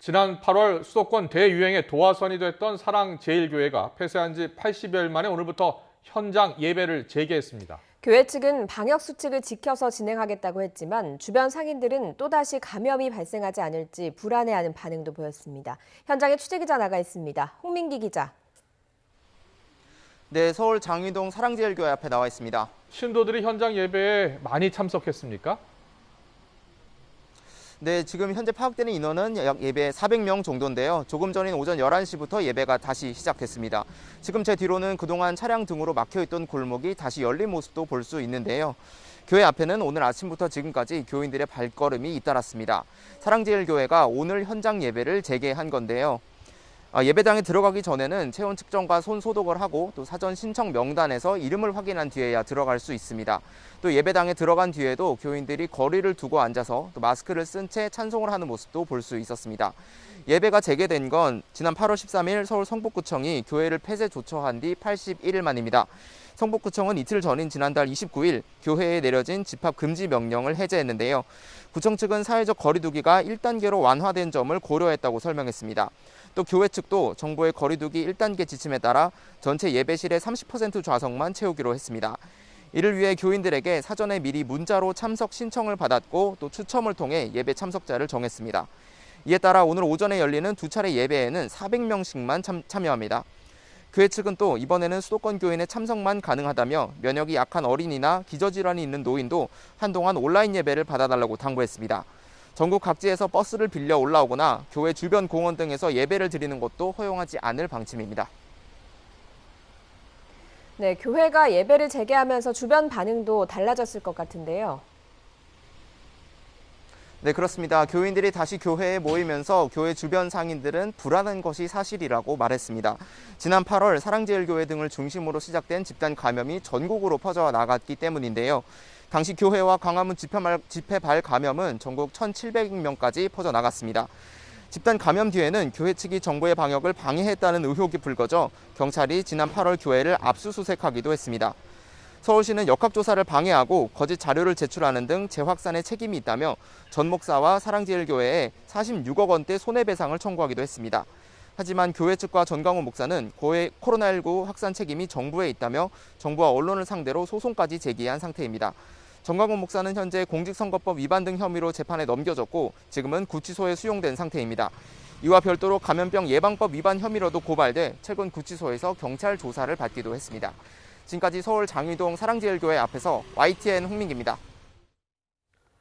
지난 8월 수도권 대유행의 도화선이 됐던 사랑제일교회가 폐쇄한 지 80여일 만에 오늘부터 현장 예배를 재개했습니다. 교회 측은 방역수칙을 지켜서 진행하겠다고 했지만 주변 상인들은 또다시 감염이 발생하지 않을지 불안해하는 반응도 보였습니다. 현장에 취재기자 나가 있습니다. 홍민기 기자. 네, 서울 장위동 사랑제일교회 앞에 나와 있습니다. 신도들이 현장 예배에 많이 참석했습니까? 네, 지금 현재 파악되는 인원은 약 예배 400명 정도인데요. 조금 전인 오전 11시부터 예배가 다시 시작됐습니다. 지금 제 뒤로는 그동안 차량 등으로 막혀있던 골목이 다시 열린 모습도 볼 수 있는데요. 교회 앞에는 오늘 아침부터 지금까지 교인들의 발걸음이 잇따랐습니다. 사랑제일교회가 오늘 현장 예배를 재개한 건데요. 예배당에 들어가기 전에는 체온 측정과 손 소독을 하고 또 사전 신청 명단에서 이름을 확인한 뒤에야 들어갈 수 있습니다. 또 예배당에 들어간 뒤에도 교인들이 거리를 두고 앉아서 또 마스크를 쓴 채 찬송을 하는 모습도 볼 수 있었습니다. 예배가 재개된 건 지난 8월 13일 서울 성북구청이 교회를 폐쇄 조처한 뒤 81일 만입니다. 성북구청은 이틀 전인 지난달 29일 교회에 내려진 집합 금지 명령을 해제했는데요. 구청 측은 사회적 거리 두기가 1단계로 완화된 점을 고려했다고 설명했습니다. 또 교회 측도 정부의 거리 두기 1단계 지침에 따라 전체 예배실의 30% 좌석만 채우기로 했습니다. 이를 위해 교인들에게 사전에 미리 문자로 참석 신청을 받았고 또 추첨을 통해 예배 참석자를 정했습니다. 이에 따라 오늘 오전에 열리는 두 차례 예배에는 400명씩만 참여합니다. 교회 측은 또 이번에는 수도권 교인의 참석만 가능하다며 면역이 약한 어린이나 기저질환이 있는 노인도 한동안 온라인 예배를 받아달라고 당부했습니다. 전국 각지에서 버스를 빌려 올라오거나 교회 주변 공원 등에서 예배를 드리는 것도 허용하지 않을 방침입니다. 네, 교회가 예배를 재개하면서 주변 반응도 달라졌을 것 같은데요. 네, 그렇습니다. 교인들이 다시 교회에 모이면서 교회 주변 상인들은 불안한 것이 사실이라고 말했습니다. 지난 8월 사랑제일교회 등을 중심으로 시작된 집단 감염이 전국으로 퍼져 나갔기 때문인데요. 당시 교회와 광화문 집회발 감염은 전국 1,700명까지 퍼져 나갔습니다. 집단 감염 뒤에는 교회 측이 정부의 방역을 방해했다는 의혹이 불거져 경찰이 지난 8월 교회를 압수수색하기도 했습니다. 서울시는 역학조사를 방해하고 거짓 자료를 제출하는 등 재확산에 책임이 있다며 전 목사와 사랑제일교회에 46억 원대 손해배상을 청구하기도 했습니다. 하지만 교회 측과 전광훈 목사는 코로나19 확산 책임이 정부에 있다며 정부와 언론을 상대로 소송까지 제기한 상태입니다. 전광훈 목사는 현재 공직선거법 위반 등 혐의로 재판에 넘겨졌고 지금은 구치소에 수용된 상태입니다. 이와 별도로 감염병 예방법 위반 혐의로도 고발돼 최근 구치소에서 경찰 조사를 받기도 했습니다. 지금까지 서울 장위동 사랑제일교회 앞에서 YTN 홍민기입니다.